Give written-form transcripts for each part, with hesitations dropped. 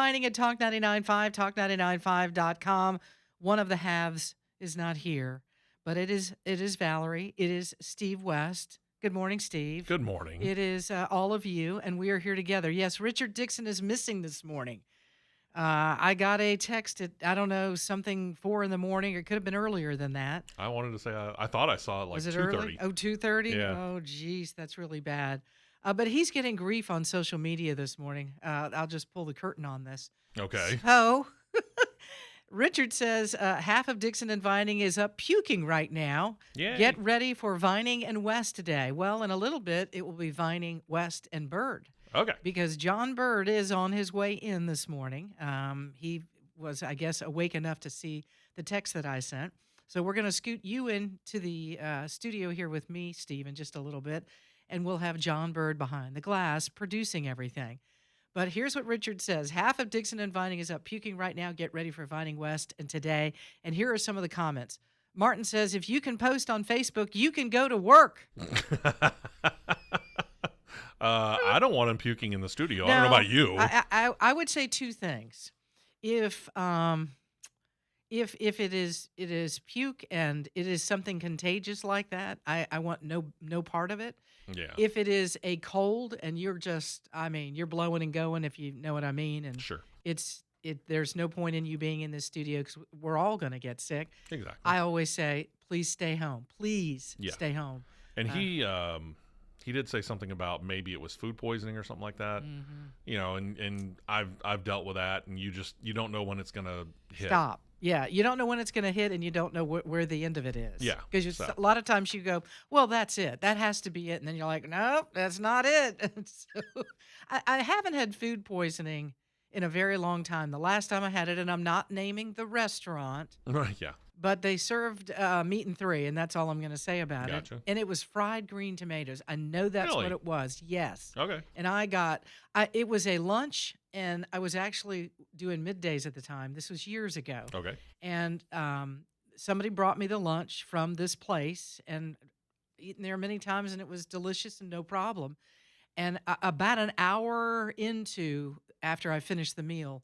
Vining at Talk 99.5, talk995.com. One of the halves is not here, but it is Valerie. It is Steve West. Good morning, Steve. Good morning. It is all of you, and we are here together. Yes, Richard Dixon is missing this morning. I got a text at, I don't know, something 4 in the morning. It could have been earlier than that. I wanted to say I thought I saw it like Was it 2:30. early? Oh, 2:30? Yeah. Oh, geez, that's really bad. But he's getting grief on social media this morning. I'll just pull the curtain on this. Okay. So, Richard says half of Dixon and Vining is up puking right now. Yay. Get ready for Vining and West today. Well, in a little bit, it will be Vining, West, and Bird. Okay. Because John Bird is on his way in this morning. He was, I guess, awake enough to see the text that I sent. So we're going to scoot you into the studio here with me, Steve, in just a little bit, and we'll have John Bird behind the glass producing everything. But here's what Richard says. Half of Dixon and Vining is up puking right now. Get ready for Vining West and today. And here are some of the comments. Martin says, if you can post on Facebook, you can go to work. I don't want him puking in the studio. I don't know about you. I would say two things. If it is puke and it is something contagious like that, I want no part of it. Yeah. If it is a cold and you're just, you're blowing and going, if you know what I mean, and Sure. there's no point in you being in this studio because we're all going to get sick. Exactly. I always say, please stay home. Please stay home. And he did say something about maybe it was food poisoning or something like that. Mm-hmm. You know, and I've dealt with that, and you don't know when it's gonna hit. Stop. Yeah, you don't know when it's going to hit, and you don't know where the end of it is. Yeah, because a lot of times you go, well, that's it. That has to be it, and then you're like, nope, that's not it. And so, I haven't had food poisoning in a very long time. The last time I had it, and I'm not naming the restaurant. Right. Yeah. But they served meat and three, and that's all I'm going to say about it. And it was fried green tomatoes. I know that's Really? what it was. Yes. Okay. And it was a lunch, and I was actually doing middays at the time. This was years ago. Okay. And somebody brought me the lunch from this place, and eaten there many times, and it was delicious and no problem. And about an hour after I finished the meal,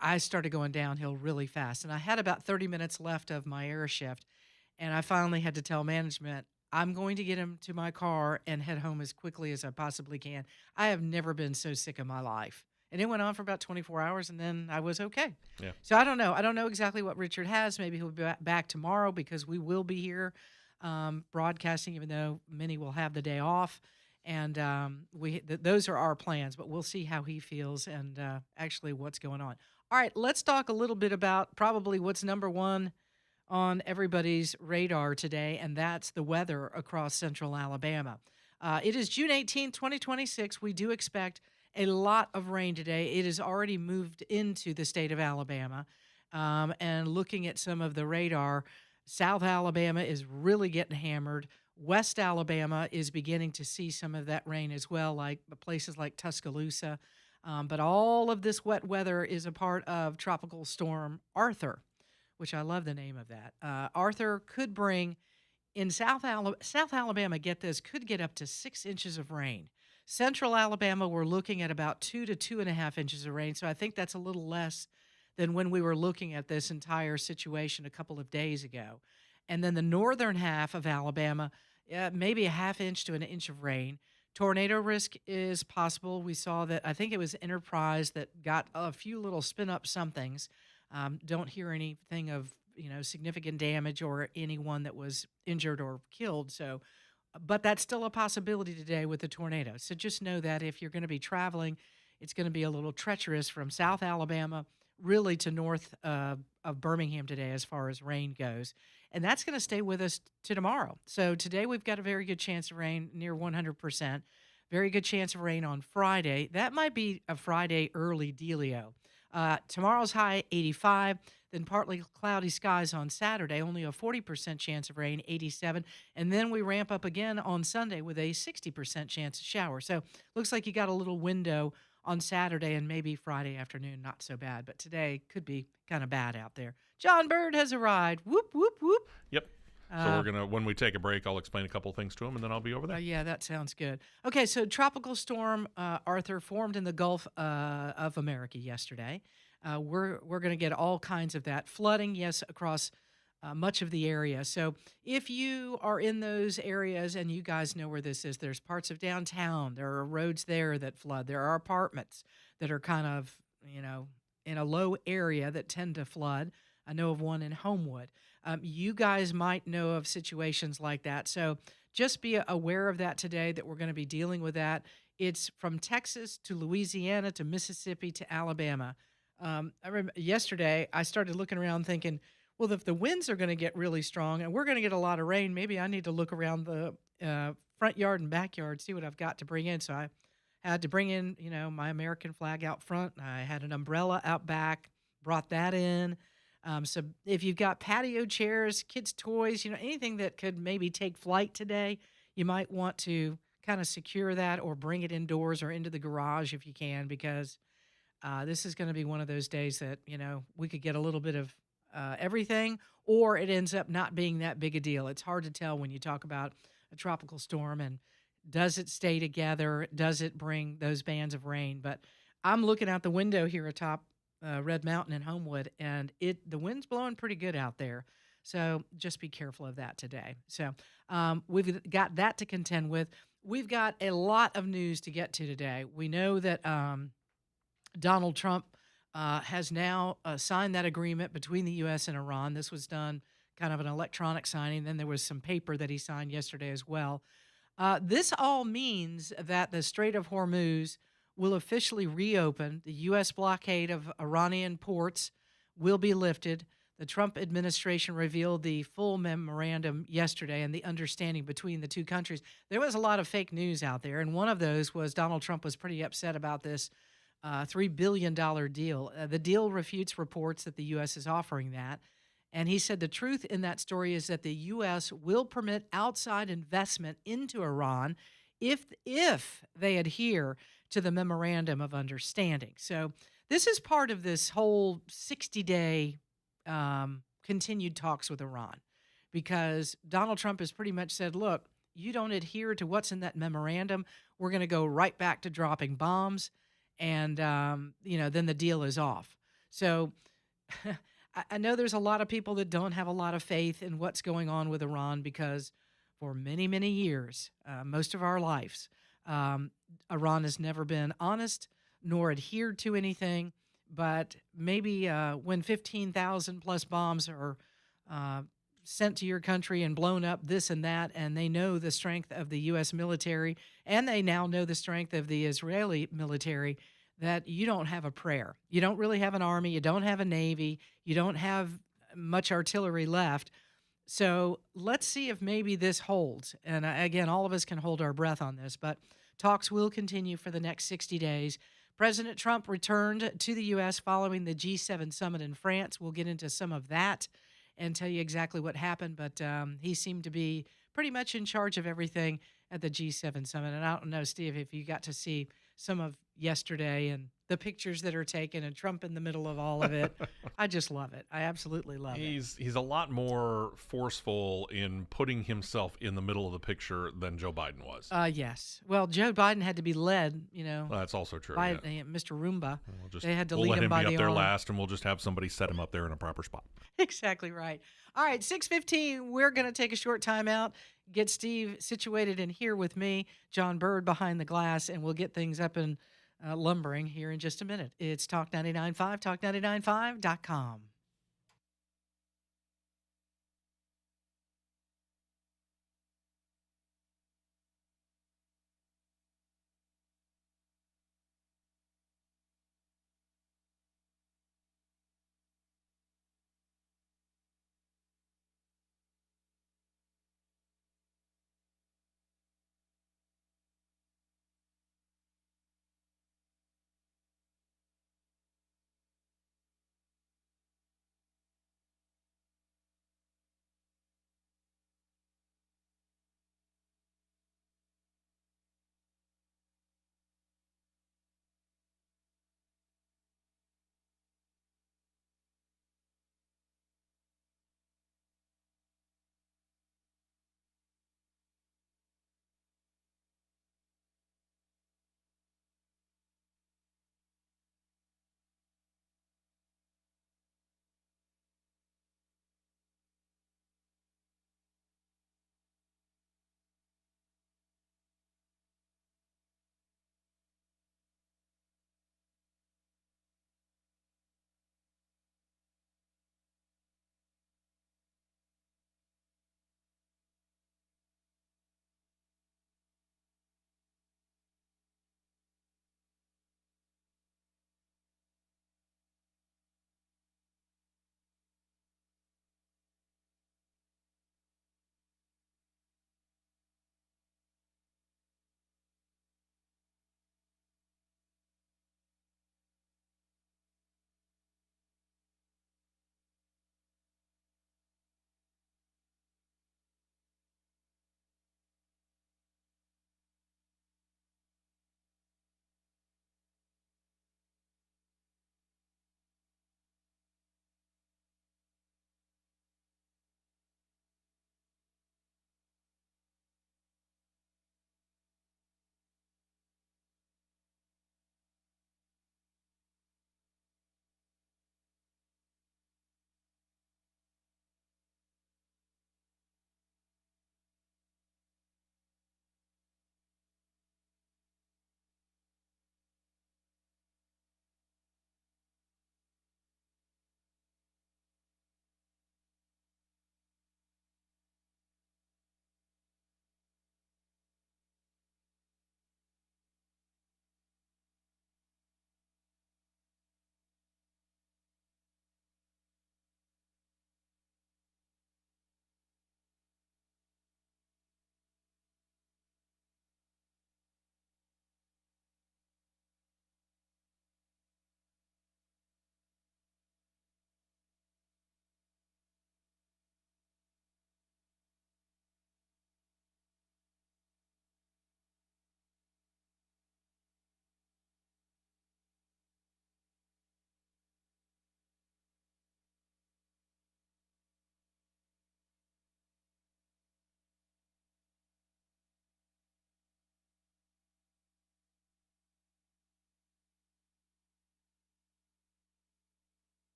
I started going downhill really fast, and I had about 30 minutes left of my air shift, and I finally had to tell management, I'm going to get him to my car and head home as quickly as I possibly can. I have never been so sick in my life. And it went on for about 24 hours, and then I was okay. Yeah. So I don't know. I don't know exactly what Richard has. Maybe he'll be back tomorrow because we will be here broadcasting, even though many will have the day off. And those are our plans, but we'll see how he feels and actually what's going on. All right, let's talk a little bit about probably what's number one on everybody's radar today, and that's the weather across central Alabama. It is June 18th, 2026. We do expect a lot of rain today. It has already moved into the state of Alabama. And looking at some of the radar, South Alabama is really getting hammered. West Alabama is beginning to see some of that rain as well, like places like Tuscaloosa. But all of this wet weather is a part of Tropical Storm Arthur, which I love the name of that. Arthur could bring, in South Alabama, get this, could get up to 6 inches of rain. Central Alabama, we're looking at about 2 to 2.5 inches of rain, so I think that's a little less than when we were looking at this entire situation a couple of days ago. And then the northern half of Alabama, maybe a half inch to an inch of rain. Tornado risk is possible. We saw that, I think it was Enterprise that got a few little spin-up somethings. Don't hear anything of significant damage or anyone that was injured or killed. So, but that's still a possibility today with the tornado. So just know that if you're going to be traveling, it's going to be a little treacherous from South Alabama really to north of Birmingham today as far as rain goes. And that's going to stay with us to tomorrow. So today we've got a very good chance of rain, near 100%. Very good chance of rain on Friday. That might be a Friday early dealio. Tomorrow's high, 85. Then partly cloudy skies on Saturday, only a 40% chance of rain, 87. And then we ramp up again on Sunday with a 60% chance of shower. So looks like you got a little window on Saturday and maybe Friday afternoon, not so bad. But today could be kind of bad out there. John Bird has arrived. Whoop, whoop, whoop. Yep. So Uh, when we take a break, I'll explain a couple things to him, and then I'll be over there. yeah, that sounds good. Okay, so Tropical Storm Arthur formed in the Gulf of America yesterday. We're going to get all kinds of that flooding, yes, across much of the area. So if you are in those areas and you guys know where this is, there's parts of downtown. There are roads there that flood. There are apartments that are kind of in a low area that tend to flood. I know of one in Homewood. You guys might know of situations like that. So just be aware of that today, that we're going to be dealing with that. It's from Texas to Louisiana to Mississippi to Alabama. I remember yesterday I started looking around thinking, well, if the winds are going to get really strong and we're going to get a lot of rain, maybe I need to look around the front yard and backyard, see what I've got to bring in. So I had to bring in, my American flag out front. I had an umbrella out back, brought that in. So if you've got patio chairs, kids' toys, anything that could maybe take flight today, you might want to kind of secure that or bring it indoors or into the garage if you can, because this is going to be one of those days that, we could get a little bit of everything, or it ends up not being that big a deal. It's hard to tell when you talk about a tropical storm, and does it stay together? Does it bring those bands of rain? But I'm looking out the window here atop Red Mountain in Homewood, and the wind's blowing pretty good out there. So just be careful of that today. So we've got that to contend with. We've got a lot of news to get to today. We know that Donald Trump has now signed that agreement between the U.S. and Iran. This was done kind of an electronic signing. Then there was some paper that he signed yesterday as well. This all means that the Strait of Hormuz will officially reopen. The U.S. blockade of Iranian ports will be lifted. The Trump administration revealed the full memorandum yesterday and the understanding between the two countries. There was a lot of fake news out there, and one of those was Donald Trump was pretty upset about this $3 billion deal. The deal refutes reports that the U.S. is offering that. And he said the truth in that story is that the U.S. will permit outside investment into Iran if they adhere to the memorandum of understanding. So this is part of this whole 60-day continued talks with Iran, because Donald Trump has pretty much said, look, you don't adhere to what's in that memorandum, we're going to go right back to dropping bombs, and then the deal is off. So I know there's a lot of people that don't have a lot of faith in what's going on with Iran, because for many, many years, most of our lives, Iran has never been honest nor adhered to anything. But maybe when 15,000 plus bombs are sent to your country and blown up, this and that, and they know the strength of the U.S. military, and they now know the strength of the Israeli military, that you don't have a prayer. You don't really have an army. You don't have a navy. You don't have much artillery left. So let's see if maybe this holds. And again, all of us can hold our breath on this, but talks will continue for the next 60 days. President Trump returned to the U.S. following the G7 summit in France. We'll get into some of that and tell you exactly what happened, but he seemed to be pretty much in charge of everything at the G7 summit. And I don't know, Steve, if you got to see some of yesterday and the pictures that are taken and Trump in the middle of all of it. I just love it. I absolutely love it. He's a lot more forceful in putting himself in the middle of the picture than Joe Biden was. Yes. Well, Joe Biden had to be led, Well, that's also true. by Yeah. Mr. Roomba. They had to we'll lead let him him by be the up there arm. last, and we'll just have somebody set him up there in a proper spot. Exactly right. All right, 6:15. We're going to take a short time out, get Steve situated in here with me, John Bird behind the glass, and we'll get things up and lumbering here in just a minute. It's Talk 99.5, talk995.com.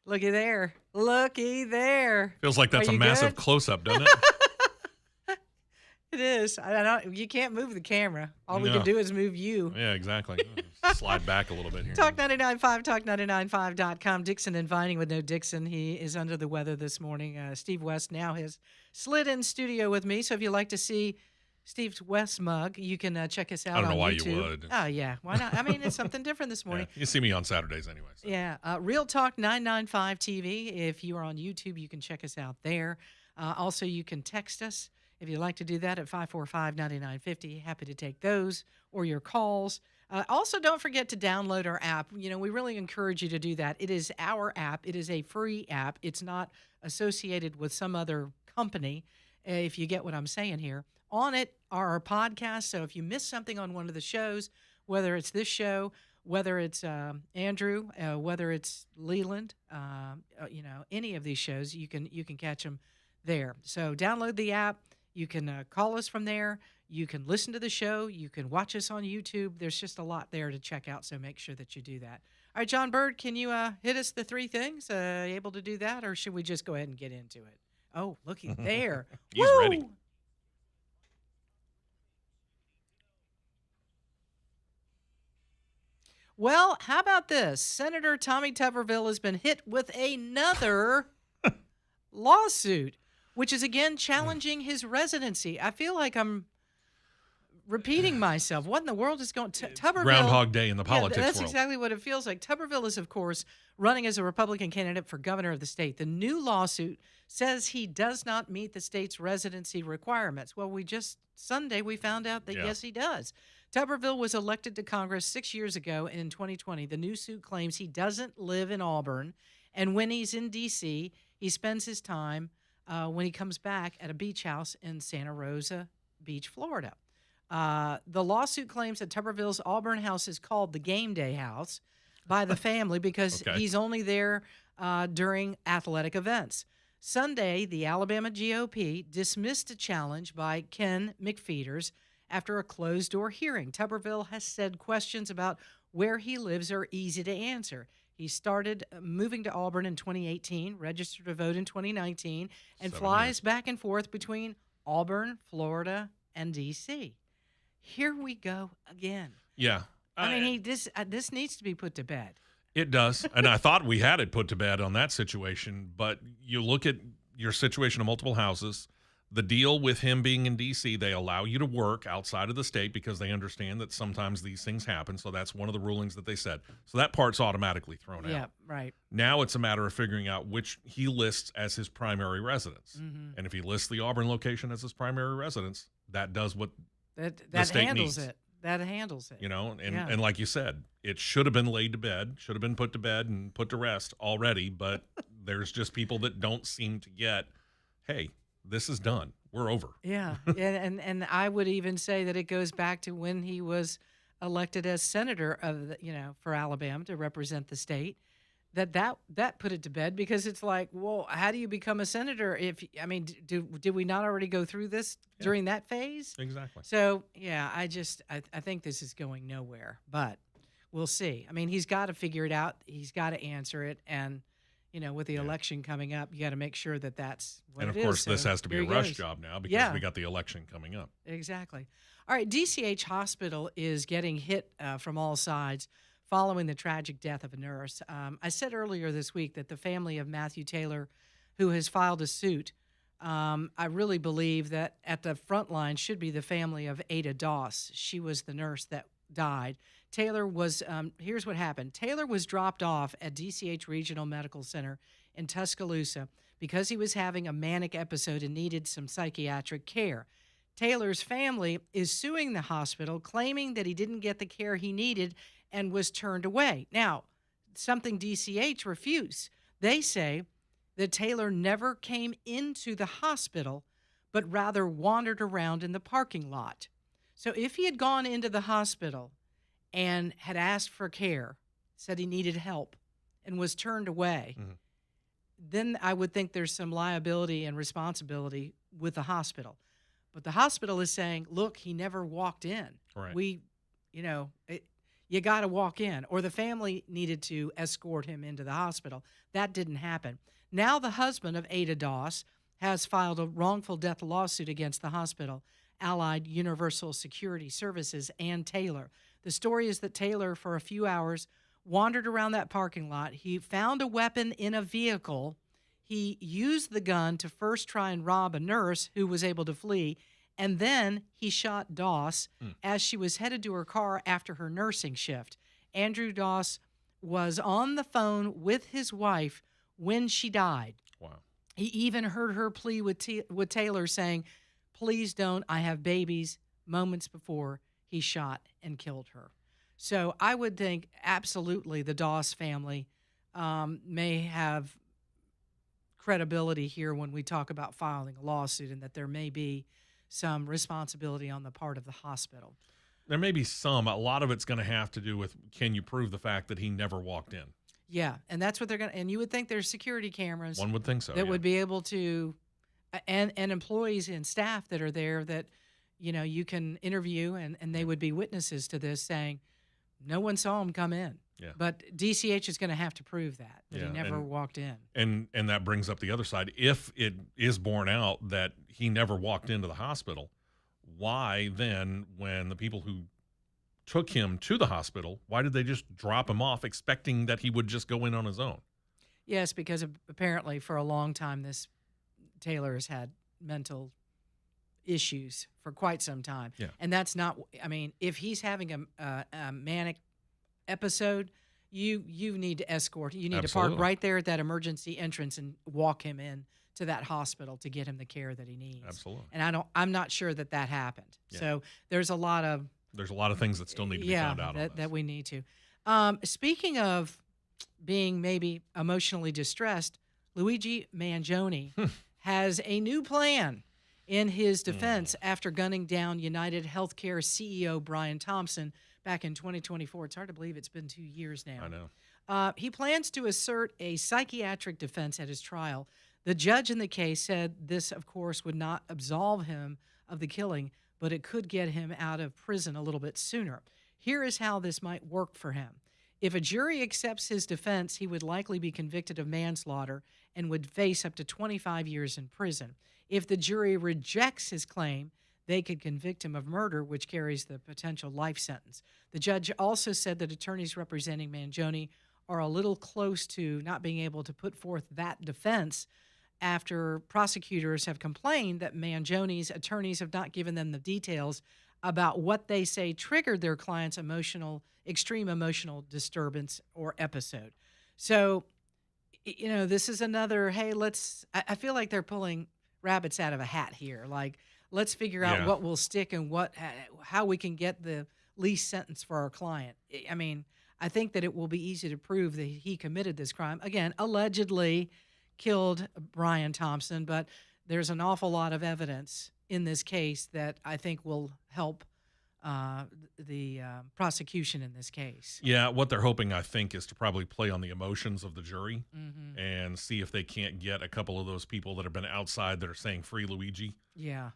Looky there. Looky there. Feels like that's Are a you massive good? close-up, doesn't it? It is. I don't. You can't move the camera. All we can No. do is move you. Yeah, exactly. Slide back a little bit here. Talk 99.5, talk995.com. Dixon inviting with no Dixon. He is under the weather this morning. Steve West now has slid in studio with me. So if you like to see Steve West's mug, you can check us out I don't on know why YouTube. you would. Oh, yeah. Why not? I mean, it's something different this Yeah, morning. you see me on Saturdays anyway. So. Yeah. Real Talk 995 TV. If you are on YouTube, you can check us out there. Also, you can text us if you'd like to do that at 545-9950. Happy to take those or your calls. Also, don't forget to download our app. You know, we really encourage you to do that. It is our app. It is a free app. It's not associated with some other company, if you get what I'm saying here. On it are our podcasts. So if you miss something on one of the shows, whether it's this show, whether it's Andrew, whether it's Leland, any of these shows, you can catch them there. So download the app. You can call us from there. You can listen to the show. You can watch us on YouTube. There's just a lot there to check out, so make sure that you do that. All right, John Bird, can you hit us the three things? Able to do that, or should we just go ahead and get into it? Oh, looky there. He's Woo! ready. Well, how about this? Senator Tommy Tuberville has been hit with another lawsuit, which is again challenging his residency. I feel like I'm repeating myself. What in the world is going on? Tuberville? Groundhog Day in the politics that's world. exactly what it feels like. Tuberville is, of course, running as a Republican candidate for governor of the state. The new lawsuit says he does not meet the state's residency requirements. Well, Sunday we found out that yes, he does. Tuberville was elected to Congress 6 years ago in 2020. The new suit claims he doesn't live in Auburn, and when he's in D.C., he spends his time when he comes back at a beach house in Santa Rosa Beach, Florida. The lawsuit claims that Tuberville's Auburn house is called the Game Day House by the family because he's only there during athletic events. Sunday, the Alabama GOP dismissed a challenge by Ken McFeeters after a closed-door hearing. Tuberville has said questions about where he lives are easy to answer. He started moving to Auburn in 2018, registered to vote in 2019, and flies back and forth between Auburn, Florida, and D.C. Here we go again. Yeah. I mean, this needs to be put to bed. It does. And I thought we had it put to bed on that situation, but you look at your situation of multiple houses, the deal with him being in D.C., they allow you to work outside of the state because they understand that sometimes these things happen. So that's one of the rulings that they said. So that part's automatically thrown out. Yeah, right. Now it's a matter of figuring out which he lists as his primary residence. Mm-hmm. And if he lists the Auburn location as his primary residence, that does what the state handles needs. it. That handles it. You know, and like you said, it should have been laid to bed, should have been put to bed and put to rest already. But there's just people that don't seem to get, hey, this is done. We're over. Yeah. and I would even say that it goes back to when he was elected as senator of for Alabama to represent the state. That put it to bed because it's like, well, how do you become a senator did we not already go through this during that phase? Exactly. So, yeah, I think this is going nowhere, but we'll see. I mean, he's got to figure it out. He's got to answer it. And, with the election coming up, you got to make sure that that's what it is. And, of course, this has to be a rush job now because we got the election coming up. Exactly. All right, DCH Hospital is getting hit from all sides following the tragic death of a nurse. I said earlier this week that the family of Matthew Taylor, who has filed a suit, I really believe that at the front line should be the family of Ada Doss. She was the nurse that died. Taylor was, here's what happened. Taylor was dropped off at DCH Regional Medical Center in Tuscaloosa because he was having a manic episode and needed some psychiatric care. Taylor's family is suing the hospital, claiming that he didn't get the care he needed and was turned away. Now, something DCH refutes. They say that Taylor never came into the hospital, but rather wandered around in the parking lot. So if he had gone into the hospital and had asked for care, said he needed help, and was turned away, then I would think there's some liability and responsibility with the hospital. But the hospital is saying, look, he never walked in. Right. you got to walk in, or the family needed to escort him into the hospital. That didn't happen. Now the husband of Ada Doss has filed a wrongful death lawsuit against the hospital, Allied Universal Security Services, and Taylor. The story is that Taylor, for a few hours, wandered around that parking lot. He found a weapon in a vehicle. He used the gun to first try and rob a nurse who was able to flee, and then he shot Doss as she was headed to her car after her nursing shift. Andrew Doss was on the phone with his wife when she died. Wow. He even heard her plea with Taylor saying, "Please don't, I have babies," moments before he shot and killed her. So I would think absolutely the Doss family may have credibility here when we talk about filing a lawsuit, and that there may be some responsibility on the part of the hospital. There may be some. A lot of it's going to have to do with, can you prove the fact that he never walked in? Yeah, and that's what they're going to, and you would think there's security cameras. One would think so. That would be able to, and employees and staff that are there that, you can interview, and they would be witnesses to this saying, no one saw him come in. Yeah. But DCH is going to have to prove that he never walked in. And that brings up the other side. If it is borne out that he never walked into the hospital, why then, when the people who took him to the hospital, why did they just drop him off expecting that he would just go in on his own? Yes, because apparently for a long time this Taylor has had mental issues for quite some time. Yeah. And that's not, if he's having a manic episode, you need to escort. You need Absolutely. to park right there at that emergency entrance and walk him in to that hospital to get him the care that he needs. Absolutely. And I'm not sure that happened. Yeah. So there's a lot of things that still need to be found out that we need to. Speaking of being maybe emotionally distressed, Luigi Mangione has a new plan in his defense after gunning down United Healthcare CEO Brian Thompson back in 2024. It's hard to believe it's been 2 years now. I know. He plans to assert a psychiatric defense at his trial. The judge in the case said this, of course, would not absolve him of the killing, but it could get him out of prison a little bit sooner. Here is how this might work for him. If a jury accepts his defense, he would likely be convicted of manslaughter and would face up to 25 years in prison. If the jury rejects his claim, they could convict him of murder, which carries the potential life sentence. The judge also said that attorneys representing Mangione are a little close to not being able to put forth that defense after prosecutors have complained that Mangione's attorneys have not given them the details about what they say triggered their client's extreme emotional disturbance or episode. So, this is another, hey, I feel like they're pulling rabbits out of a hat here. Like, let's figure out what will stick and how we can get the least sentence for our client. I think that it will be easy to prove that he committed this crime. Again, allegedly killed Brian Thompson, but there's an awful lot of evidence in this case that I think will help the prosecution in this case. Yeah, what they're hoping, I think, is to probably play on the emotions of the jury and see if they can't get a couple of those people that have been outside that are saying free Luigi. Yeah.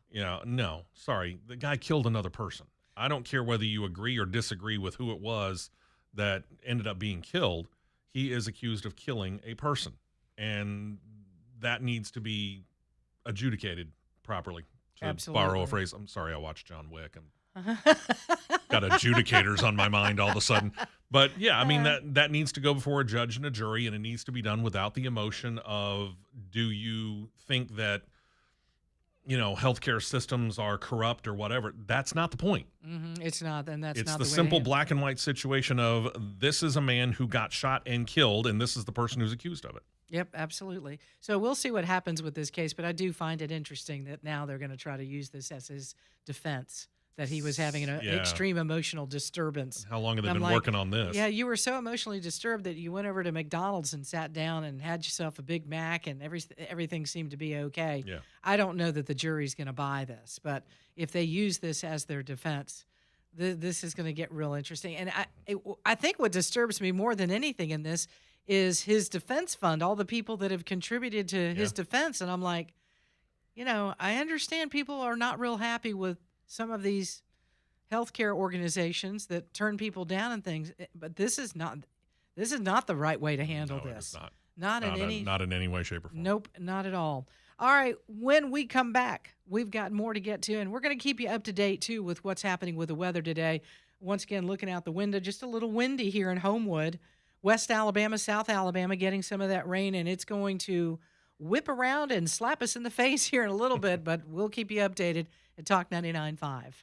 No, sorry. The guy killed another person. I don't care whether you agree or disagree with who it was that ended up being killed. He is accused of killing a person, and that needs to be adjudicated properly. To Absolutely. borrow a phrase, I'm sorry, I watched John Wick. Got adjudicators on my mind all of a sudden. But yeah, that needs to go before a judge and a jury, and it needs to be done without the emotion of, do you think that healthcare systems are corrupt or whatever? That's not the point. It's not, and that's it's not the way simple to black and white situation of, this is a man who got shot and killed, and this is the person who's accused of it. Yep, absolutely. So we'll see what happens with this case, but I do find it interesting that now they're going to try to use this as his defense, that he was having an extreme emotional disturbance. How long have they been working on this? Yeah, you were so emotionally disturbed that you went over to McDonald's and sat down and had yourself a Big Mac, and everything seemed to be okay. Yeah. I don't know that the jury's going to buy this, but if they use this as their defense, this is going to get real interesting. And I think what disturbs me more than anything in this is his defense fund, all the people that have contributed to his defense. And I'm like, I understand people are not real happy with some of these healthcare organizations that turn people down and things. But this is not the right way to handle No, it is this. not. Not in any Not in any way, shape, or form. Nope, not at all. All right, when we come back, we've got more to get to, and we're going to keep you up to date too with what's happening with the weather today. Once again, looking out the window, just a little windy here in Homewood, West Alabama, South Alabama, getting some of that rain, and it's going to whip around and slap us in the face here in a little bit, but we'll keep you updated at Talk 99.5.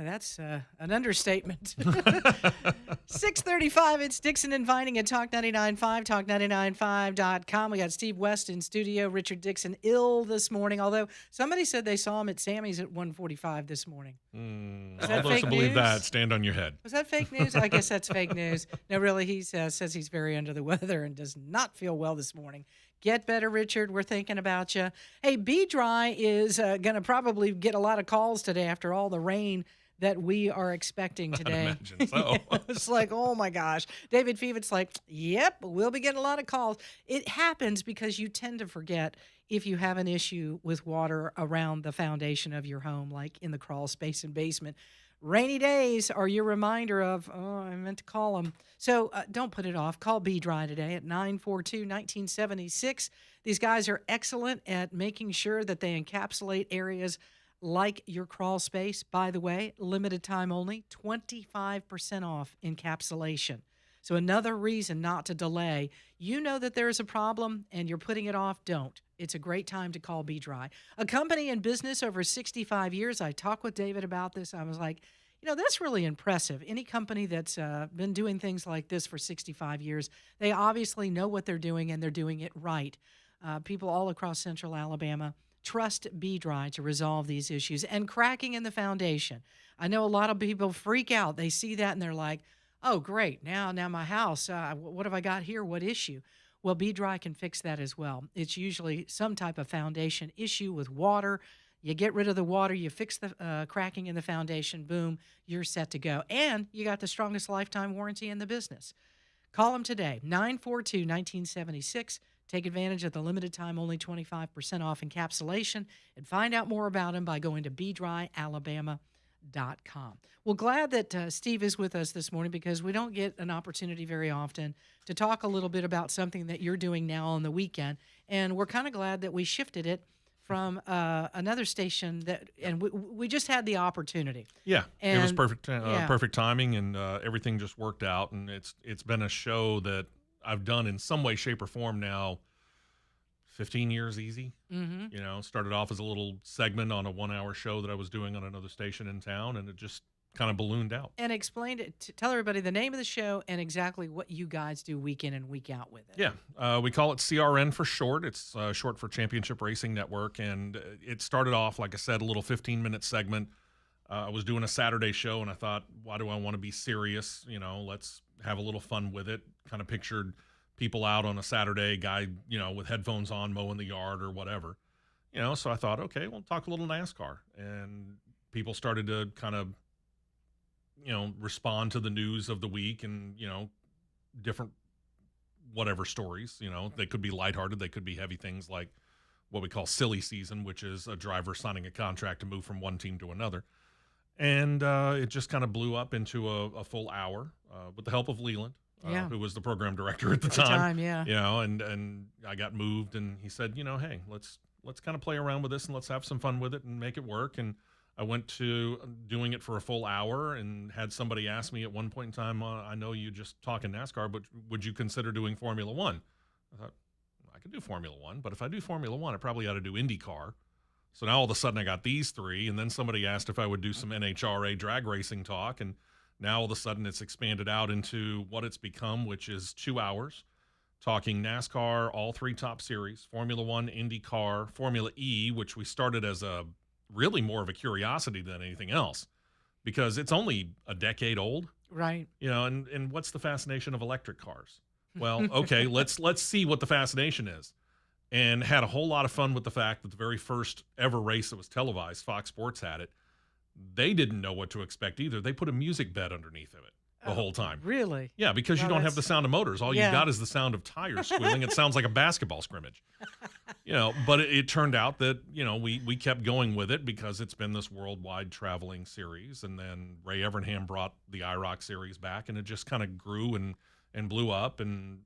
That's an understatement. 6:35. It's Dixon Inviting at Talk 99.5, talk995.com. We got Steve West in studio. Richard Dixon ill this morning, although somebody said they saw him at Sammy's at 1:45 this morning. Is that All those fake who believe news? that, stand on your head. Was that fake news? I guess that's fake news. No, really, he says he's very under the weather and does not feel well this morning. Get better, Richard. We're thinking about you. Hey, Be Dry is going to probably get a lot of calls today after all the rain that we are expecting today. I'd imagine so. It's like, oh my gosh. David Fevett's like, yep, we'll be getting a lot of calls. It happens because you tend to forget if you have an issue with water around the foundation of your home, like in the crawl space and basement. Rainy days are your reminder of, oh, I meant to call them. So don't put it off. Call Be Dry today at 942-1976. These guys are excellent at making sure that they encapsulate areas like your crawl space. By the way, limited time only, 25% off encapsulation. So another reason not to delay. You know that there's a problem and you're putting it off. Don't. It's a great time to call Be Dry. A company in business over 65 years. I talked with David about this. I was like, that's really impressive. Any company that's been doing things like this for 65 years, they obviously know what they're doing and they're doing it right. People all across central Alabama trust Be Dry to resolve these issues. And cracking in the foundation. I know a lot of people freak out. They see that and they're like, oh, great. Now my house, what have I got here? What issue? Well, Be Dry can fix that as well. It's usually some type of foundation issue with water. You get rid of the water, you fix the cracking in the foundation, boom, you're set to go. And you got the strongest lifetime warranty in the business. Call them today, 942-1976. Take advantage of the limited time, only 25% off encapsulation, and find out more about them by going to bedryalabama.com. Well, glad that Steve is with us this morning because we don't get an opportunity very often to talk a little bit about something that you're doing now on the weekend. And we're kind of glad that we shifted it from another station and we just had the opportunity. Yeah, and it was perfect, perfect timing, and everything just worked out. And it's been a show that I've done in some way, shape, or form now 15 years easy. Mm-hmm. Started off as a little segment on a 1-hour show that I was doing on another station in town, and it just kind of ballooned out. And explain it, tell everybody the name of the show and exactly what you guys do week in and week out with it. Yeah, we call it CRN for short. It's short for Championship Racing Network, and it started off, like I said, a little 15-minute segment. I was doing a Saturday show, and I thought, why do I want to be serious? Let's have a little fun with it. Kind of pictured people out on a Saturday, guy, with headphones on, mowing the yard or whatever. So I thought, okay, we'll talk a little NASCAR. And people started to kind of, respond to the news of the week and, different whatever stories. They could be lighthearted. They could be heavy things like what we call silly season, which is a driver signing a contract to move from one team to another. And it just kind of blew up into a full hour with the help of Leland. Who was the program director at the time. Yeah. And I got moved, and he said, hey, let's kind of play around with this and let's have some fun with it and make it work. And I went to doing it for a full hour and had somebody ask me at one point in time, I know you just talking NASCAR, but would you consider doing Formula One? I thought, I could do Formula One, but if I do Formula One, I probably ought to do IndyCar. So now all of a sudden I got these three, and then somebody asked if I would do some NHRA drag racing talk, and now all of a sudden it's expanded out into what it's become, which is 2 hours talking NASCAR, all three top series, Formula One, IndyCar, Formula E, which we started as really more of a curiosity than anything else because it's only a decade old. Right. And what's the fascination of electric cars? Well, okay, let's see what the fascination is. And had a whole lot of fun with the fact that the very first ever race that was televised, Fox Sports had it. They didn't know what to expect either. They put a music bed underneath of it the whole time. Really? Yeah, because you don't have the sound of motors. All you Yeah. got is the sound of tires squealing. It sounds like a basketball scrimmage. But it turned out that, we kept going with it because it's been this worldwide traveling series. And then Ray Evernham brought the IROC series back, and it just kind of grew and blew up. And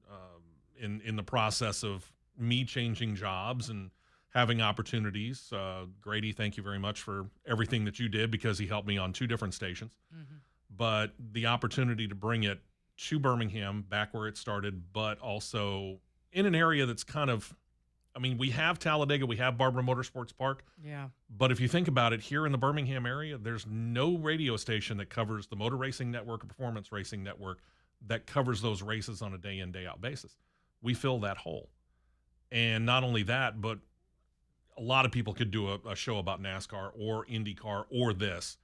in the process of me changing jobs and having opportunities, Grady, thank you very much for everything that you did because he helped me on 2 different stations. Mm-hmm. But the opportunity to bring it to Birmingham, back where it started, but also in an area that's kind of I mean, we have Talladega, we have Barbara Motorsports Park, Yeah. but if you think about it, here in the Birmingham area, there's no radio station that covers the Motor Racing Network or Performance Racing Network that covers those races on a day in, day out basis. We fill that hole. And not only that, but a lot of people could do a show about NASCAR or IndyCar or this.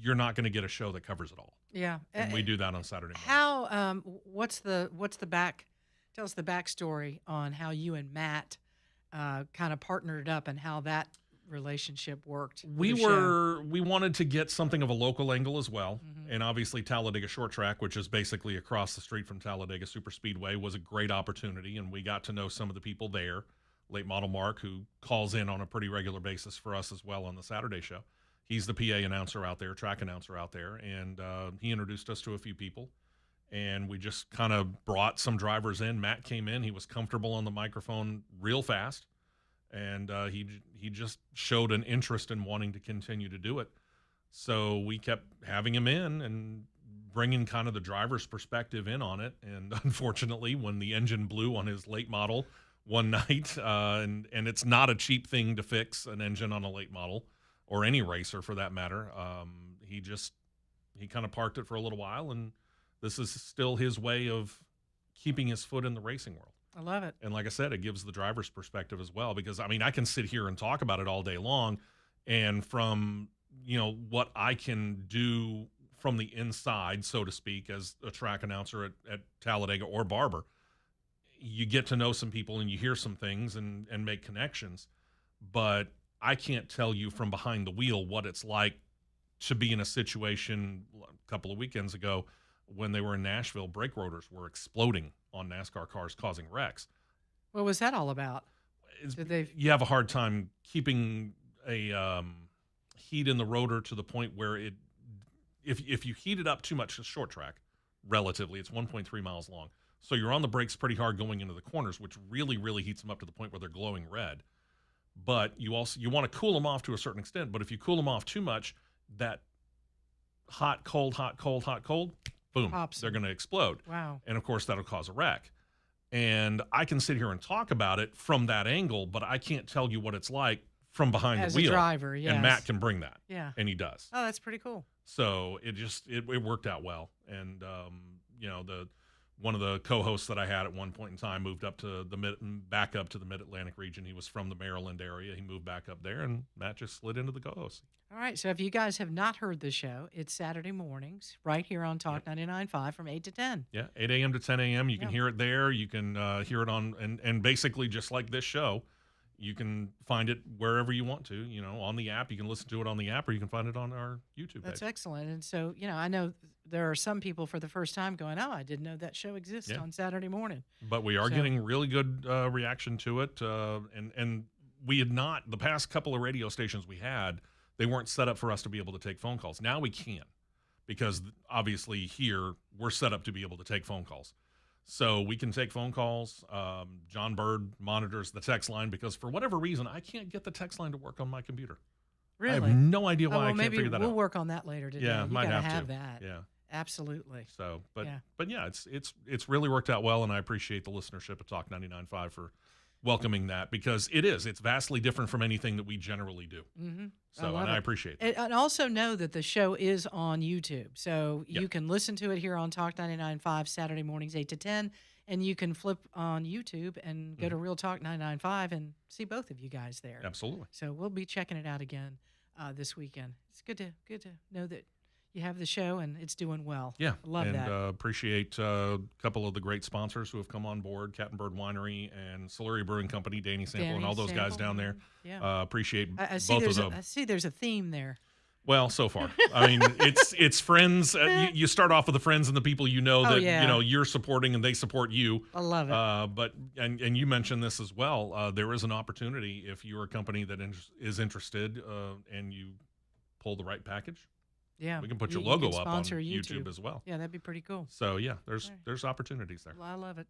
You're not going to get a show that covers it all. Yeah. And we do that on Saturday morning. How what's the back tell us the backstory on how you and Matt kind of partnered up and how that relationship worked? We wanted to get something of a local angle as well. Mm-hmm. And obviously Talladega Short Track, which is basically across the street from Talladega Superspeedway, was a great opportunity, and we got to know some of the people there. Late model Mark, who calls in on a pretty regular basis for us as well on the Saturday show. He's the PA announcer out there, track announcer out there, and he introduced us to a few people, and we just kind of brought some drivers in. Matt came in. He was comfortable on the microphone real fast, and he just showed an interest in wanting to continue to do it. So we kept having him in and bringing kind of the driver's perspective in on it, and unfortunately, when the engine blew on his late model one night, and it's not a cheap thing to fix an engine on a late model, or any racer for that matter. He kind of parked it for a little while, and this is still his way of keeping his foot in the racing world. I love it. And like I said, it gives the driver's perspective as well, because I mean, I can sit here and talk about it all day long, and from, what I can do from the inside, so to speak, as a track announcer at Talladega or Barber, you get to know some people and you hear some things and make connections, but I can't tell you from behind the wheel what it's like to be in a situation a couple of weekends ago when they were in Nashville. Brake rotors were exploding on NASCAR cars, causing wrecks. What was that all about? You have a hard time keeping a heat in the rotor to the point where if you heat it up too much, it's short track, relatively, it's 1.3 miles long. So you're on the brakes pretty hard going into the corners, which really, really heats them up to the point where they're glowing red. But you want to cool them off to a certain extent. But if you cool them off too much, that hot, cold, boom, Pops. They're going to explode. Wow. And of course, that'll cause a wreck. And I can sit here and talk about it from that angle, but I can't tell you what it's like from behind As the wheel. a driver, yes. And Matt can bring that. Yeah. And he does. Oh, that's pretty cool. So it worked out well. And, one of the co-hosts that I had at one point in time moved up to back up to the Mid-Atlantic region. He was from the Maryland area. He moved back up there, and Matt just slid into the co-host. All right. So if you guys have not heard the show, it's Saturday mornings right here on Talk 99.5 from 8 to 10. Yeah, 8 a.m. to 10 a.m. You can hear it there. You can hear it on, and basically just like this show, you can find it wherever you want to, on the app. You can listen to it on the app, or you can find it on our YouTube page. That's excellent. And so, I know there are some people for the first time going, oh, I didn't know that show exists on Saturday morning. But we are getting really good reaction to it. And we had not, the past couple of radio stations we had, they weren't set up for us to be able to take phone calls. Now we can, because obviously here we're set up to be able to take phone calls. So we can take phone calls. John Bird monitors the text line, because for whatever reason, I can't get the text line to work on my computer. Really? I have no idea why I can't maybe figure that out. we'll work on that later today. Yeah, you might gotta have to. that. Yeah. Absolutely. So, but yeah, it's really worked out well, and I appreciate the listenership of Talk 99.5 for welcoming that, because it's vastly different from anything that we generally do. Mm-hmm. So, I appreciate that. And also know that the show is on YouTube, so you can listen to it here on Talk 99.5 Saturday mornings 8 to 10, and you can flip on YouTube and go to Real Talk 99.5 and see both of you guys there. Absolutely. So we'll be checking it out again this weekend. It's good to know that you have the show and it's doing well. Yeah, love that. And appreciate a couple of the great sponsors who have come on board: Cat & Bird Winery and Sillery Brewing Company, Danny Sample, and all those guys down there. Yeah, appreciate I both of them. I see there's a theme there. Well, so far, I mean, it's friends. You start off with the friends and the people that you're supporting, and they support you. I love it. But you mentioned this as well. There is an opportunity if you're a company that is interested, and you pull the right package. Yeah, we can put your logo up on YouTube as well. Yeah, that'd be pretty cool. So yeah, there's opportunities there. Well, I love it.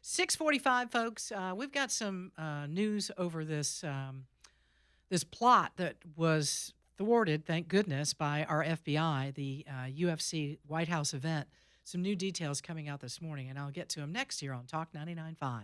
6:45, folks. We've got some news over this this plot that was thwarted, thank goodness, by our FBI, the UFC White House event. Some new details coming out this morning, and I'll get to them next year on Talk 99.5.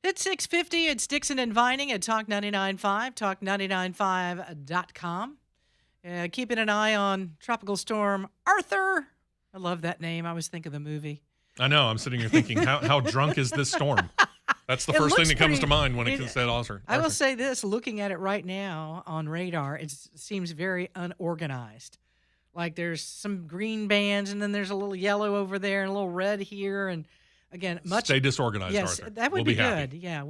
It's 6:50. It's Dixon and Vining at Talk 99.5, talk995.com. Keeping an eye on Tropical Storm Arthur. I love that name. I always think of the movie. I know. I'm sitting here thinking, how drunk is this storm? That's the first thing that comes to mind when it said Arthur. I will say this, looking at it right now on radar, it seems very unorganized. Like there's some green bands, and then there's a little yellow over there and a little red here. And again, stay disorganized, yes, Arthur. That would we'll be happy. good. Yeah,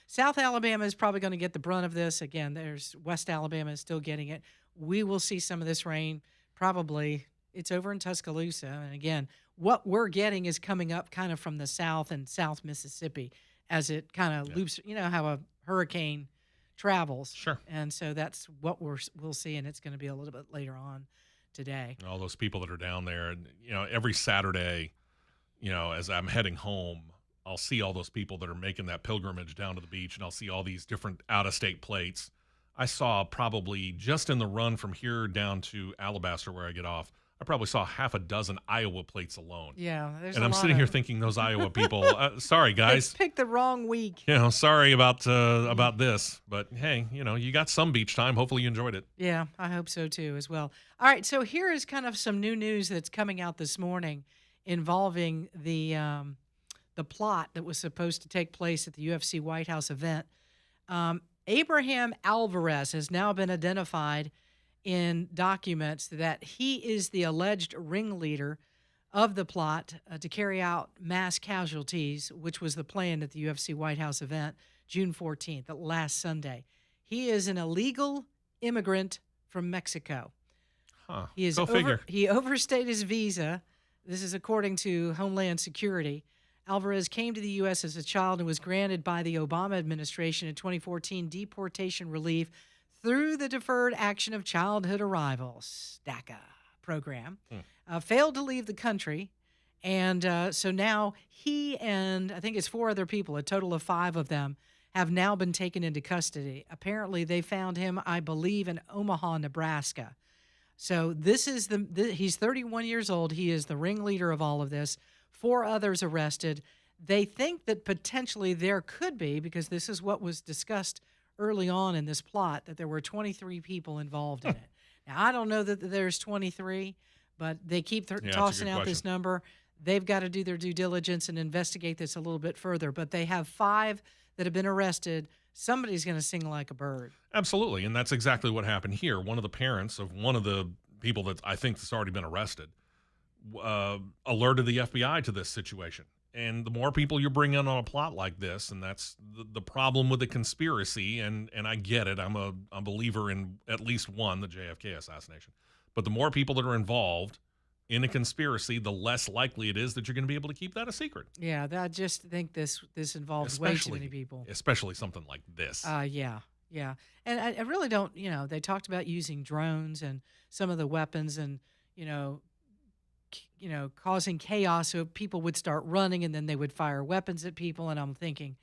South Alabama is probably going to get the brunt of this. Again, there's West Alabama is still getting it. We will see some of this rain. Probably it's over in Tuscaloosa. And again, what we're getting is coming up kind of from the south and South Mississippi as it kind of loops. You know how a hurricane travels. Sure. And so that's what we'll see, and it's going to be a little bit later on today. All those people that are down there, and every Saturday, as I'm heading home, I'll see all those people that are making that pilgrimage down to the beach, and I'll see all these different out-of-state plates. I saw probably just in the run from here down to Alabaster where I get off, I probably saw half a dozen Iowa plates alone. Yeah, there's and I'm sitting here thinking those Iowa people. Sorry, guys. They picked the wrong week. Sorry about this, but hey, you got some beach time. Hopefully you enjoyed it. Yeah, I hope so too as well. All right, so here is kind of some new news that's coming out this morning involving the plot that was supposed to take place at the UFC White House event. Abraham Alvarez has now been identified in documents that he is the alleged ringleader of the plot to carry out mass casualties, which was the plan at the UFC White House event, June 14th, last Sunday. He is an illegal immigrant from Mexico. Huh. Go figure. He overstayed his visa. This is according to Homeland Security. Alvarez came to the U.S. as a child and was granted by the Obama administration in 2014 deportation relief through the Deferred Action of Childhood Arrivals, DACA program. Failed to leave the country. And so now he and I think it's 4 other people, a total of 5 of them, have now been taken into custody. Apparently they found him, I believe, in Omaha, Nebraska. So this is he's 31 years old. He is the ringleader of all of this. 4 others arrested. They think that potentially there could be, because this is what was discussed early on in this plot, that there were 23 people involved in it. Now, I don't know that there's 23, but they keep tossing out this number. They've got to do their due diligence and investigate this a little bit further. But they have 5 that have been arrested. Somebody's going to sing like a bird. Absolutely, and that's exactly what happened here. One of the parents of one of the people that I think has already been arrested alerted the FBI to this situation. And the more people you bring in on a plot like this, and that's the problem with the conspiracy, and I get it. I'm a believer in at least one, the JFK assassination. But the more people that are involved in a conspiracy, the less likely it is that you're going to be able to keep that a secret. Yeah, I just think this involves way too many people. Especially something like this. Yeah. And I really don't, they talked about using drones and some of the weapons and, causing chaos so people would start running and then they would fire weapons at people. And I'm thinking,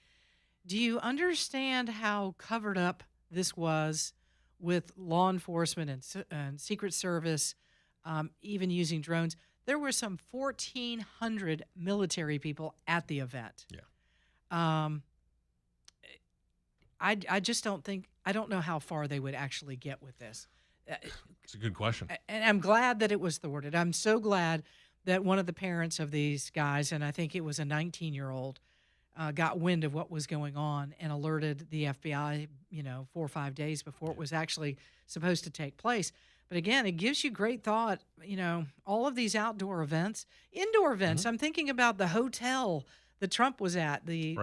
do you understand how covered up this was with law enforcement and Secret Service, even using drones? There were some 1,400 military people at the event. Yeah. I just don't think, I don't know how far they would actually get with this. It's a good question. And I'm glad that it was thwarted. I'm so glad that one of the parents of these guys, and I think it was a 19-year-old, got wind of what was going on and alerted the FBI, 4 or 5 days before it was actually supposed to take place. But again, it gives you great thought, all of these outdoor events, indoor events. Mm-hmm. I'm thinking about the hotel that Trump was at. They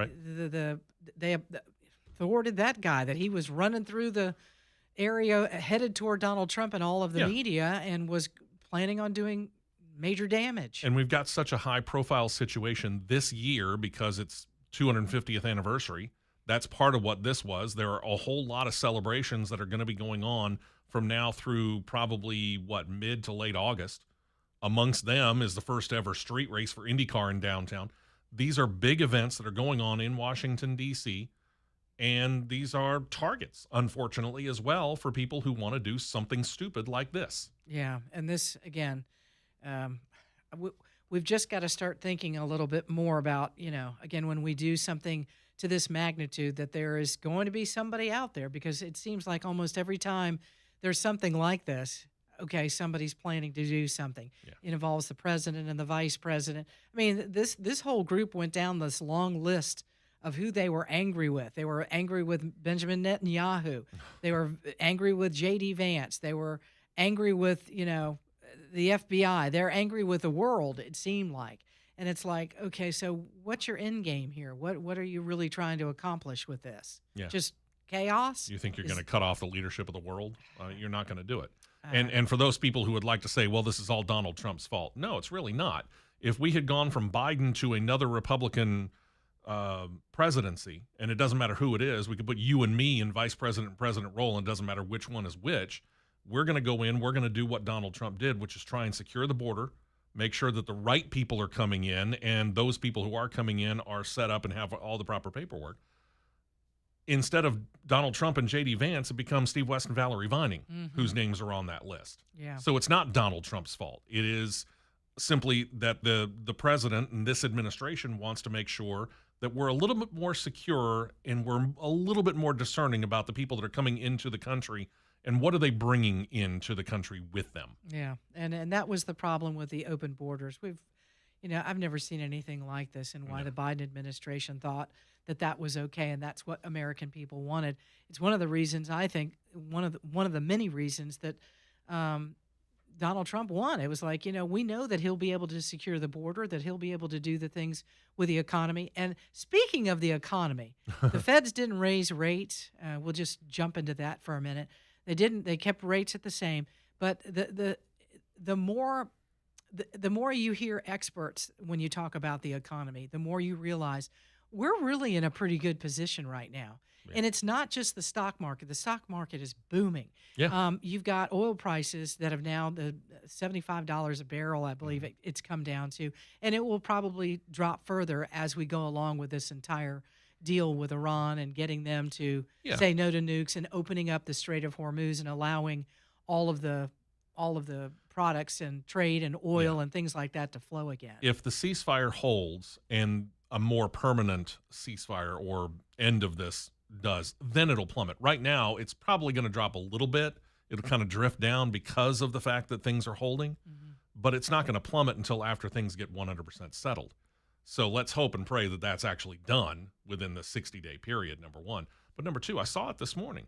thwarted that guy, that he was running through the area headed toward Donald Trump and all of the media and was planning on doing major damage. And we've got such a high-profile situation this year because it's 250th anniversary. That's part of what this was. There are a whole lot of celebrations that are going to be going on from now through probably, mid to late August. Amongst them is the first ever street race for IndyCar in downtown. These are big events that are going on in Washington, D.C., and these are targets, unfortunately, as well, for people who want to do something stupid like this. Yeah, and this, again, we've just got to start thinking a little bit more about, again, when we do something to this magnitude that there is going to be somebody out there, because it seems like almost every time there's something like this, okay, somebody's planning to do something. Yeah. It involves the president and the vice president. I mean, this whole group went down this long list of who they were angry with. They were angry with Benjamin Netanyahu. They were angry with J.D. Vance. They were angry with, the FBI. They're angry with the world, it seemed like. And it's like, okay, so what's your end game here? What are you really trying to accomplish with this? Yeah. Just chaos? You think you're going to cut off the leadership of the world? You're not going to do it. And for those people who would like to say, well, this is all Donald Trump's fault. No, it's really not. If we had gone from Biden to another Republican presidency, and it doesn't matter who it is, we could put you and me in vice president and president role, and it doesn't matter which one is which. We're going to go in, we're going to do what Donald Trump did, which is try and secure the border, make sure that the right people are coming in, and those people who are coming in are set up and have all the proper paperwork. Instead of Donald Trump and J.D. Vance, it becomes Steve West and Valerie Vining, whose names are on that list. Yeah. So it's not Donald Trump's fault. It is simply that the president and this administration wants to make sure that we're a little bit more secure and we're a little bit more discerning about the people that are coming into the country and what are they bringing into the country with them. Yeah, and that was the problem with the open borders. I've never seen anything like this, and why the Biden administration thought that was okay, and that's what American people wanted. It's one of the reasons, I think, one of the many reasons that Donald Trump won. It was like, we know that he'll be able to secure the border, that he'll be able to do the things with the economy. And speaking of the economy, the feds didn't raise rates. We'll just jump into that for a minute. They didn't. They kept rates at the same. But the more you hear experts when you talk about the economy, the more you realize we're really in a pretty good position right now. Yeah. And it's not just the stock market. The stock market is booming. Yeah. You've got oil prices that have now the $75 a barrel, I believe it's come down to, and it will probably drop further as we go along with this entire deal with Iran and getting them to say no to nukes and opening up the Strait of Hormuz and allowing all of the products and trade and oil and things like that to flow again. If the ceasefire holds and a more permanent ceasefire or end of this does, then it'll plummet. Right now, it's probably going to drop a little bit. It'll kind of drift down because of the fact that things are holding, but it's not going to plummet until after things get 100% settled. So let's hope and pray that that's actually done within the 60-day period, number one. But number two, I saw it this morning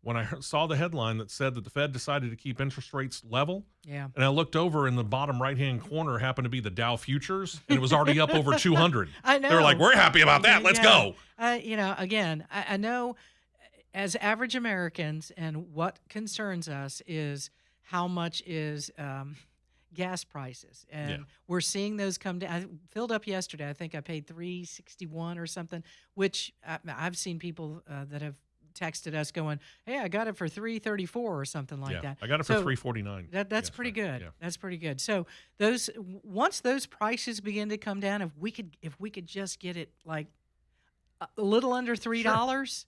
when I saw the headline that said that the Fed decided to keep interest rates level. Yeah. And I looked over in the bottom right-hand corner, happened to be the Dow futures, and it was already up over 200. I know. They were like, we're happy about that. Let's go. Again, I know as average Americans, and what concerns us is how much is gas prices. And we're seeing those come down. I filled up yesterday. I think I paid $3.61 or something, which I've seen people that have texted us going, hey, I got it for $3.34 or something like that. I got it for $3.49. That's pretty good. Yeah. That's pretty good. So once those prices begin to come down, if we could just get it like a little under $3,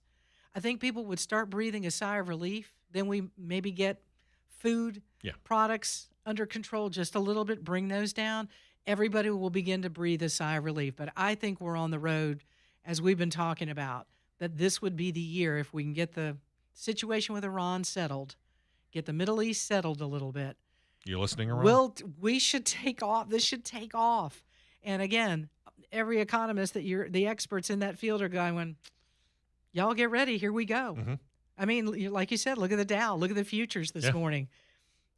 I think people would start breathing a sigh of relief. Then we maybe get food products under control just a little bit, bring those down. Everybody will begin to breathe a sigh of relief. But I think we're on the road, as we've been talking about, that this would be the year if we can get the situation with Iran settled, get the Middle East settled a little bit. You listening, Iran? We should take off. This should take off. And again, every economist the experts in that field are going, y'all get ready. Here we go. I mean, like you said, look at the Dow. Look at the futures this morning.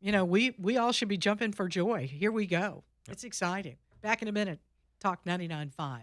We all should be jumping for joy. Here we go. It's exciting. Back in a minute. Talk 99.5.